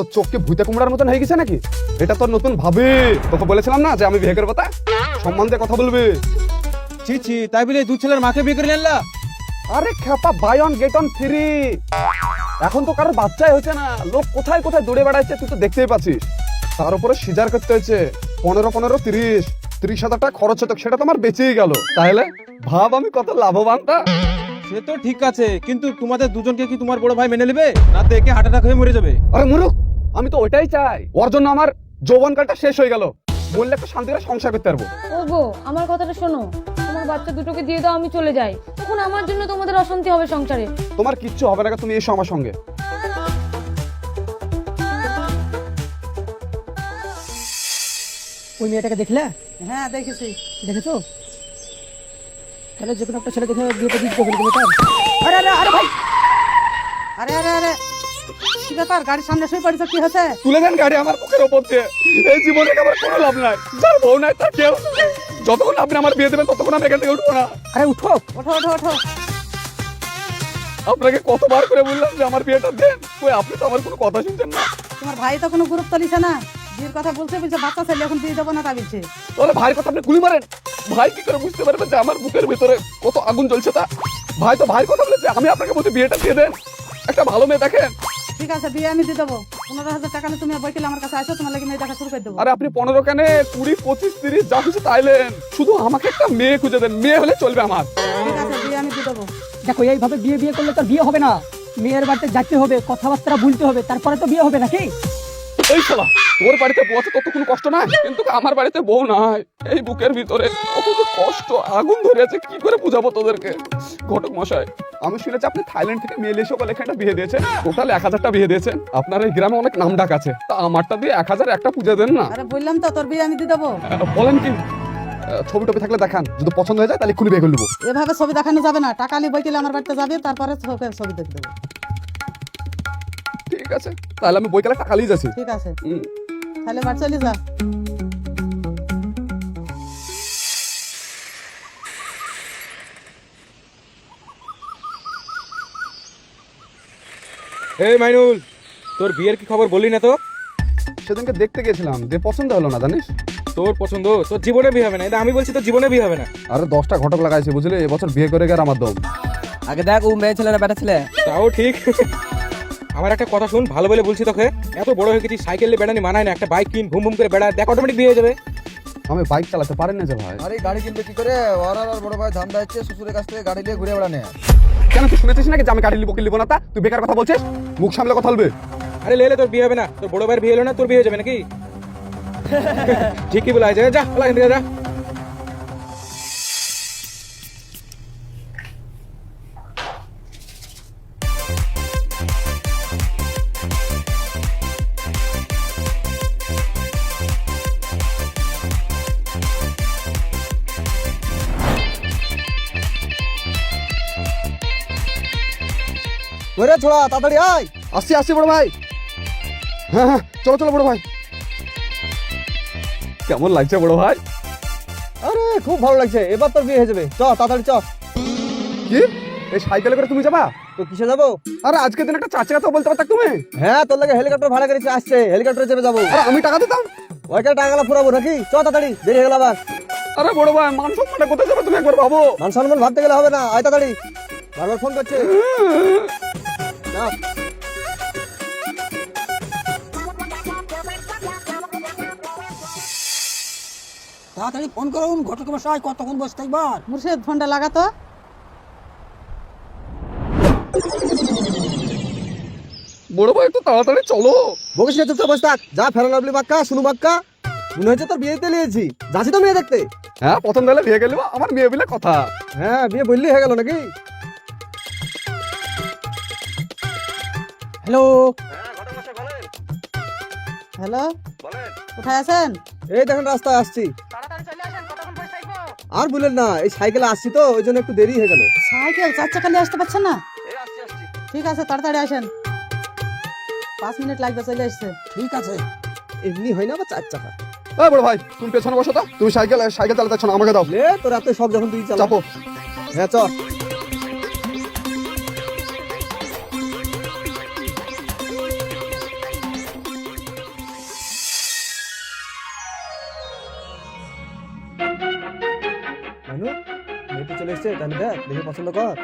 তোর চোখ কি ভূতে কুমড়ার মতন হয়ে গেছে নাকি? এটা তোর নতুন ভাবি, তোকে বলেছিলাম না যে আমি বিয়ে করবো, তা সম্মান দিয়ে কথা বলবি। ছি ছি, তাই বলে দু ছেলের মাকে বিয়ে করে নিলা? আরে খেপা, buy one get one free. এখন তো কারোর বাচ্চাই হচ্ছে না, লোক কোথায় কোথায় দৌড়ে বেড়াচ্ছে, তুই তো দেখতেই পাচ্ছিস। তার উপরে সিজার করতে হয়েছে 15-15-30 হাজার টাকা খরচ হতো, সেটা তো আমার বেঁচেই গেল। তাহলে ভাব আমি কত লাভবানটা। সে তো ঠিক আছে, কিন্তু তোমাদের দুজনকে কি তোমার বড় ভাই মেনে নেবে, না তো একে হার্ট অ্যাটাক হয়ে মরে যাবে? আরে মুরুখ, আমি তো ওইটাই চাই। ওর জন্য আমার যৌবনকালটা শেষ হয়ে গেল, বললে একটু শান্তি করে সংসার করতে পারবো। ওগো, আমার কথাটা শোনো। তোমার বাচ্চা দুটোকে দিয়ে দাও, আমি চলে যাই। তখন আমার জন্য তোমাদের অশান্তি হবে সংসারে। তোমার কিচ্ছু হবে না, তুমি এসো আমার সঙ্গে। ওই মেয়েটাকে দেখলে? হ্যাঁ দেখেছি। দেখেছো? তাহলে যে কোনো একটা ছেলে দেখে বিয়েটা দিতে হবে তার। আরে আরে আরে ভাই, আরে আরে আরে কি ব্যাপার, গাড়ির সামনে শুয়ে পড়েছে, কি হয়েছে? তুলে দেন গাড়ি আমার বুকের ওপর দিয়ে। এই জীবনে আমার কোনো লাভ নাই, যার বউ নাই তার কেউ। যতক্ষণ আপনি আমার বিয়ে দেবেন ততক্ষণ আমি এখান থেকে উঠবো না। আরে উঠো। ওঠো ওঠো ওঠো। আপনাকে কতবার করে বললাম যে আমার বিয়েটা দেন, কই আপনি তো আমার কোনো কথা শুনছেন না। তোমার ভাই তো কোনো গুরুত্ব নিছে না, বিয়ের কথা বলছে বাচ্চা ছেলে এখন বিয়ে দেবো না তা বলছে। তাহলে ভাইয়ের কথা আপনি গুলি মারেন। ভাই কি করে বুঝতে পারবে যে আমার বুকের ভিতরে কত আগুন জ্বলছে তা? ভাই তো ভাইয়ের কথা বলেছে, আমি আপনাকে বলছি বিয়েটা দিয়ে দেন, একটা ভালো মেয়ে দেখেন। ঠিক আছে, বিয়ে আমি দিয়ে দেবো। 15,000 টাকা তুমি বইকেলে আমার কাছে আসো, তোমার লাগে মেয়ে দেখা শুরু করে দেবো। আরে আপনি 15 কেনে 20, 25, 30 যা খুশি তাইলেন, শুধু আমাকে একটা মেয়ে খুঁজে দেন, মেয়ে হলে চলবে আমার। ঠিক আছে, বিয়ে আমি দিয়ে দেবো। দেখো, এইভাবে বিয়ে বিয়ে করলে তো বিয়ে হবে না। মেয়ের বাড়িতে যেতে হবে, কথাবার্তা বলতে হবে, তারপরে তো বিয়ে হবে নাকি? এই শালা, তোর বাড়িতে বউ আছে তোর তো কোনো কষ্ট নাই, কিন্তু আমার বাড়িতে বউ নাই। এই বুকের ভিতরে কত যে কষ্ট, আগুন ধরে আছে, কি করে বুঝাবো তোদেরকে? ঘটক মশাই, আমি শুনেছি আপনি থাইল্যান্ড থেকে মেয়ে এসে বলে এখানে বিয়ে দিয়েছেন, টোটাল 1000টা বিয়ে দিয়েছেন। আপনার এই গ্রামে অনেক নাম ডাক আছে, তা আমারটা দিয়ে 1001টা পুজো দেন না। আরে বললাম তো, তোর বিয়ে আমি দিয়ে দেবো। বলেন কি? ছবি টবি থাকলে দেখান, যদি পছন্দ হয়ে যায় তাহলে খুলে বিয়ে করে নেবো। এভাবে ছবি দেখানো যাবে না, টাকা নিয়ে বইকেলে আমার বাড়িতে যাবে, তারপরে ছবি দেখে দেবো। ঠিক আছে, তাহলে আমি বইকালে টাকা নিয়ে যাচ্ছি। ঠিক আছে, তাহলে বাড়ি চলে যা। এই মাইনুল, তোর বিয়ের কি খবর বললি না তো? সেদিনকে দেখতে গেছিলাম, যে পছন্দ হলো না জানিস। তোর পছন্দ, তোর জীবনে বিয়ে হবে না। এটা আমি বলছি, তোর জীবনে বিয়ে হবে না। আরে 10টা ঘটক লাগাইছে বুঝলি, এবছর বিয়ে করে গেলে আমার দম। আগে দেখ, ও মেয়ে ছেলে না বেটা ছেলে? তাও ঠিক। আমার একটা কথা শুন, ভালো বলে বলছি তোকে। এত বড় হয়ে গেছিস, সাইকেল নিয়ে বেড়ানি মানায় না। একটা বাইক কিন, ভুম ভুম করে বেড়া, দেখ অটোমেটিক বিয়ে হয়ে যাবে। আমি বাইক চালাতে পারি না যে ভাই। আরে গাড়ি কিনবে কি করে? ওর আর বড় ভাই ধান্দা হচ্ছে শ্বশুরের কাছ থেকে গাড়ি নিয়ে ঘুরে বেড়ানে। কেন তুই শুনেছিস নাকি যে আমি গাড়ি লিবো কি লিবো না? তা তুই বেকার কথা বলছিস, মুখ সামলে কথা বলবে। আরে লেলে, তোর বিয়ে হবে না। তোর বড় ভাইয়ের বিয়ে হলো না, তোর বিয়ে হয়ে যাবে নাকি? ঠিকই বলা যায়, যা বলা যা। ওরে ছোড়া, তাড়াতাড়ি আয়। আসছি আসছি বড় ভাই। হ্যাঁ হ্যাঁ, চলো চলো বড় ভাই। কেমন লাগছে বড় ভাই? আরে খুব ভালো লাগছে, এবার তোর বিয়ে হয়ে যাবে। চ তাড়াতাড়ি চ। কি এই সাইকেলে করে তুমি যাবা? তো কিসে যাবো? আরে আজকের দিন একটা চাচা কথা বলতে পারতা তুমি। হ্যাঁ, তোর লাগে হেলিকপ্টার ভাড়া করেছে, আসছে হেলিকপ্টারে চেপে যাবো। আরে আমি টাকা দিতাম। ওইখানে টাকাগুলো ফুরাবো নাকি? চ তাড়াতাড়ি, দেরি হয়ে গেল আবার। আরে বড় ভাই, মান সম্মানটা কোথায় যাবে তুমি একবার ভাবো। মান সম্মান ভাবতে গেলে হবে না, আয় তাড়াতাড়ি। বারবার ফোন করছে। না, তাড়াতাড়ি ফোন করুন, ঘটক মশাই কতক্ষণ বসে থাকবার? মুর্শিদ, ফোনটা লাগাতো। বড় ভাই একটু তাড়াতাড়ি চলো। বকিস না, চুপচাপ বসে থাক। যা ফেরা লাভলি বাক্কা, শুনু বাক্কা। মনে হচ্ছে তোর বিয়েতে নিয়েছি, যাচ্ছি তো মেয়ে দেখতে। হ্যাঁ, প্রথম বেলা বিয়ে গেল, আমার মেয়ে বলে কথা। হ্যাঁ, বিয়ে বললি হয়ে গেল নাকি? হ্যালো, হ্যালো, কোথায় আছেন? এই দেখেন রাস্তায় আসছি। তাড়াতাড়ি চলে আসেন, কতক্ষণ বসে থাকবো? আর বলেন না, এই সাইকেলে আসছি তো, ওই জন্য একটু দেরি হয়ে গেল। সাইকেল 4 চাকা নিয়ে আসতে পারছেন না? ঠিক আছে, তাড়াতাড়ি আসেন। 5 মিনিট লাগবে, চলে আসছে। ঠিক আছে। এমনি হয় না, বা 4 চাকা। এই বড় ভাই, তুমি পেছনে বসো তো। তুমি সাইকেল চালাতে না, আমাকে দাও। লে, তোর এত সব যখন তুই চালাবো। চাপো। হ্যাঁ চ। জানু মেয়ে তো চলে এসছে, তাহলে দেখ দেখে পছন্দ কর।